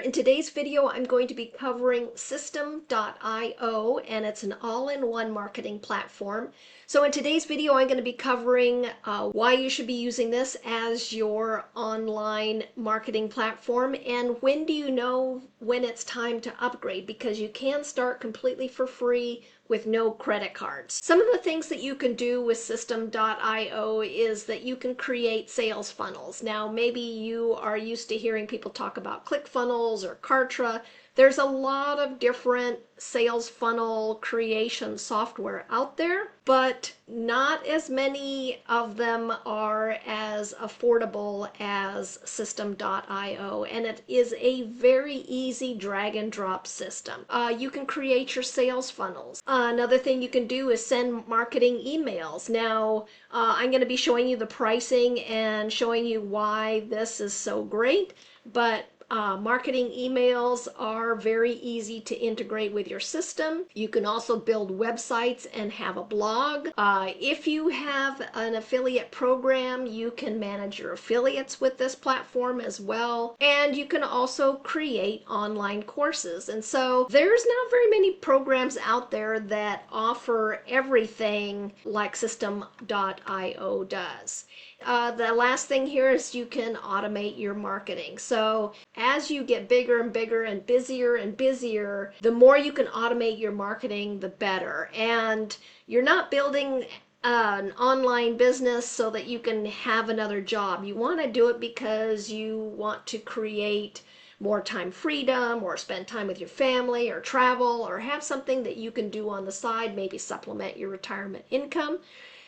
In today's video, I'm going to be covering systeme.io, and it's an all-in-one marketing platform. So in today's video, I'm going to be covering why you should be using this as your online marketing platform, and when do you know when it's time to upgrade, because you can start completely for free with no credit cards. Some of the things that you can do with systeme.io is that you can create sales funnels. Now, maybe you are used to hearing people talk about ClickFunnels or Kartra. There's a lot of different sales funnel creation software out there, but not as many of them are as affordable as systeme.io, and it is a very easy drag and drop system. You can create your sales funnels. Another thing you can do is send marketing emails. Now, I'm going to be showing you the pricing and showing you why this is so great, but marketing emails are very easy to integrate with your system. You can also build websites and have a blog. If you have an affiliate program, you can manage your affiliates with this platform as well. And you can also create online courses. And so there's not very many programs out there that offer everything like systeme.io does. The last thing here is you can automate your marketing. So as you get bigger and bigger and busier, the more you can automate your marketing, the better. And you're not building an online business so that you can have another job. You want to do it because you want to create more time freedom, or spend time with your family, or travel, or have something that you can do on the side, maybe supplement your retirement income.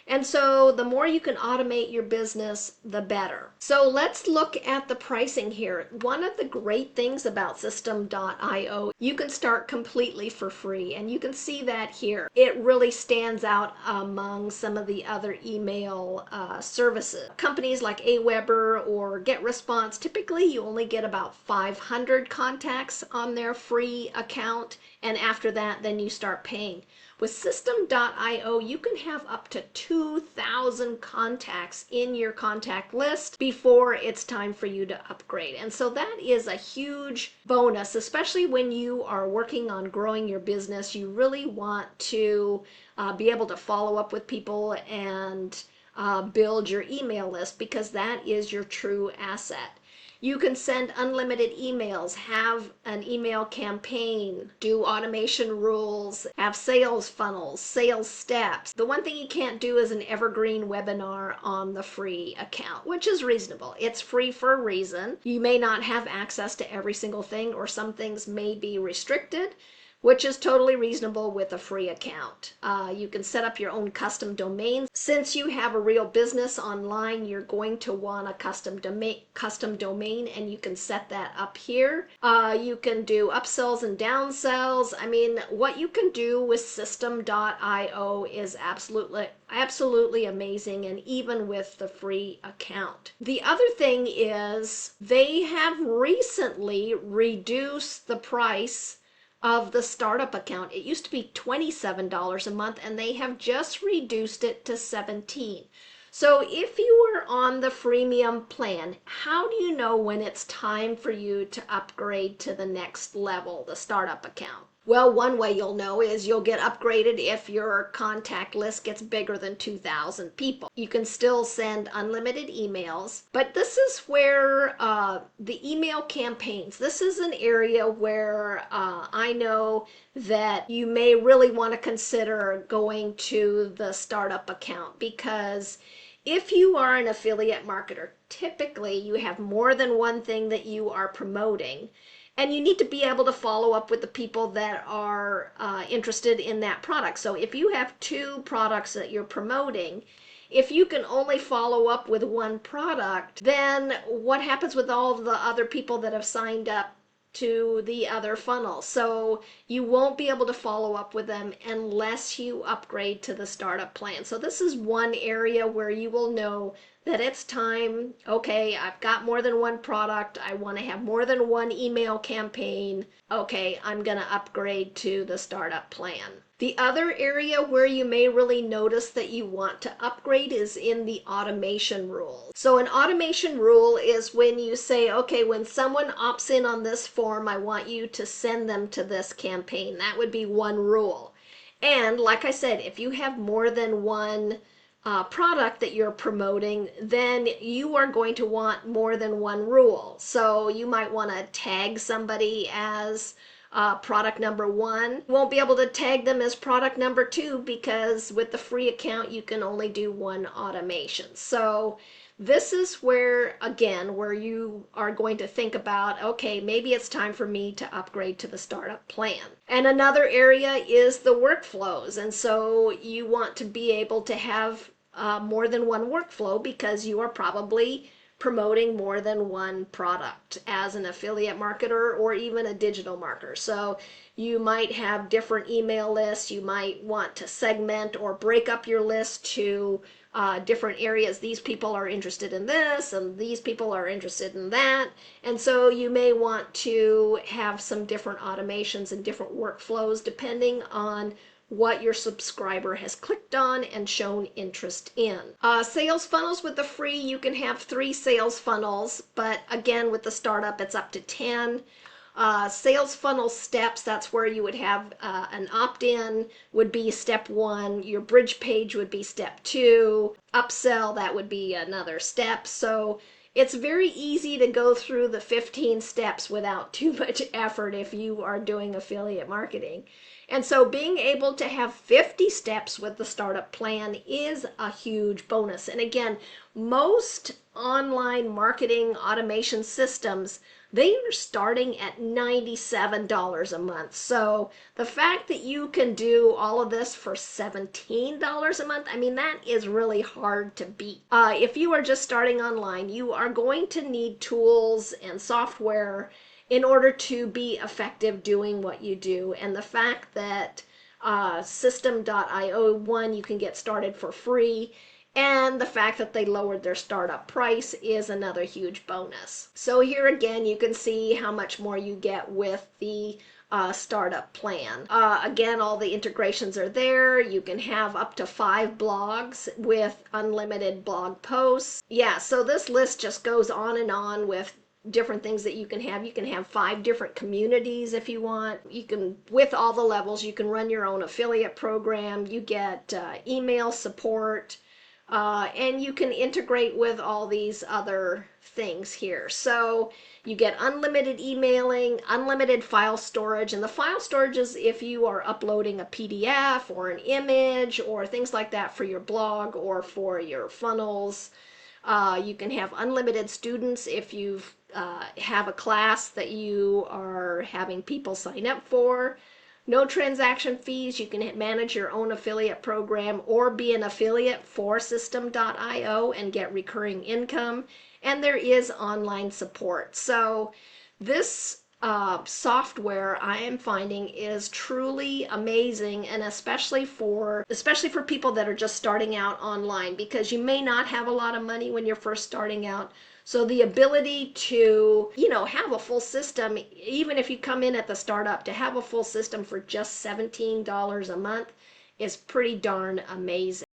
And so the more you can automate your business, the better. So let's look at the pricing here. One of the great things about systeme.io, you can start completely for free, and you can see that here. It really stands out among some of the other email services. Companies like Aweber or GetResponse, typically you only get about 500 contacts on their free account, and after that, then you start paying. With systeme.io, you can have up to 2,000 contacts in your contact list before it's time for you to upgrade. And so that is a huge bonus, especially when you are working on growing your business. You really want to be able to follow up with people and build your email list, because that is your true asset. You can send unlimited emails, have an email campaign, do automation rules, have sales funnels, sales steps. The one thing you can't do is an evergreen webinar on the free account, which is reasonable. It's free for a reason. You may not have access to every single thing, or some things may be restricted, which is totally reasonable with a free account. You can set up your own custom domains. Since you have a real business online, you're going to want a custom domain, and you can set that up here. You can do upsells and downsells. I mean, what you can do with systeme.io is absolutely amazing, and even with the free account. The other thing is they have recently reduced the price of the startup account. It used to be $27 a month, and they have just reduced it to $17. So if you are on the freemium plan, how do you know when it's time for you to upgrade to the next level, the startup account? Well, one way you'll know is you'll get upgraded if your contact list gets bigger than 2,000 people. You can still send unlimited emails, but this is where the email campaigns, this is an area where I know that you may really want to consider going to the startup account, because if you are an affiliate marketer, typically you have more than one thing that you are promoting, and you need to be able to follow up with the people that are interested in that product. So if you have two products that you're promoting, if you can only follow up with one product, then what happens with all of the other people that have signed up to the other funnel? So you won't be able to follow up with them unless you upgrade to the startup plan. So this is one area where you will know that it's time, okay, I've got more than one product, I want to have more than one email campaign, okay, I'm going to upgrade to the startup plan. The other area where you may really notice that you want to upgrade is in the automation rule. So an automation rule is when you say, okay, when someone opts in on this form, I want you to send them to this campaign. That would be one rule. And like I said, if you have more than one product that you're promoting, then you are going to want more than one rule. So you might want to tag somebody as product number one. You won't be able to tag them as product number two because with the free account you can only do one automation. So this is where, again, where you are going to think about, okay, maybe it's time for me to upgrade to the startup plan. And another area is the workflows. And so you want to be able to have more than one workflow because you are probably promoting more than one product as an affiliate marketer or even a digital marketer. So you might have different email lists. You might want to segment or break up your list to different areas. These people are interested in this and these people are interested in that. And so you may want to have some different automations and different workflows depending on what your subscriber has clicked on and shown interest in. Sales funnels with the free, you can have 3 sales funnels, but again with the startup it's up to 10. Sales funnel steps, that's where you would have an opt-in would be step 1, your bridge page would be step 2, upsell, that would be another step. So it's very easy to go through the 15 steps without too much effort if you are doing affiliate marketing. And so being able to have 50 steps with the startup plan is a huge bonus. And again, most online marketing automation systems, they are starting at $97 a month. So the fact that you can do all of this for $17 a month, I mean, that is really hard to beat. If you are just starting online, you are going to need tools and software in order to be effective doing what you do. And the fact that systeme.io, one, you can get started for free, and the fact that they lowered their startup price is another huge bonus. So here again, you can see how much more you get with the startup plan. Again, all the integrations are there. You can have up to 5 blogs with unlimited blog posts. Yeah, so this list just goes on and on with different things that you can have. You can have 5 different communities if you want. You can, with all the levels, you can run your own affiliate program. You get email support, and you can integrate with all these other things here. So you get unlimited emailing, unlimited file storage, and the file storage is if you are uploading a PDF or an image or things like that for your blog or for your funnels. You can have unlimited students if you have a class that you are having people sign up for. No transaction fees. You can manage your own affiliate program or be an affiliate for systeme.io and get recurring income. And there is online support. So this software I am finding is truly amazing, and especially for people that are just starting out online, because you may not have a lot of money when you're first starting out. So the ability to, have a full system, even if you come in at the startup, to have a full system for just $17 a month is pretty darn amazing.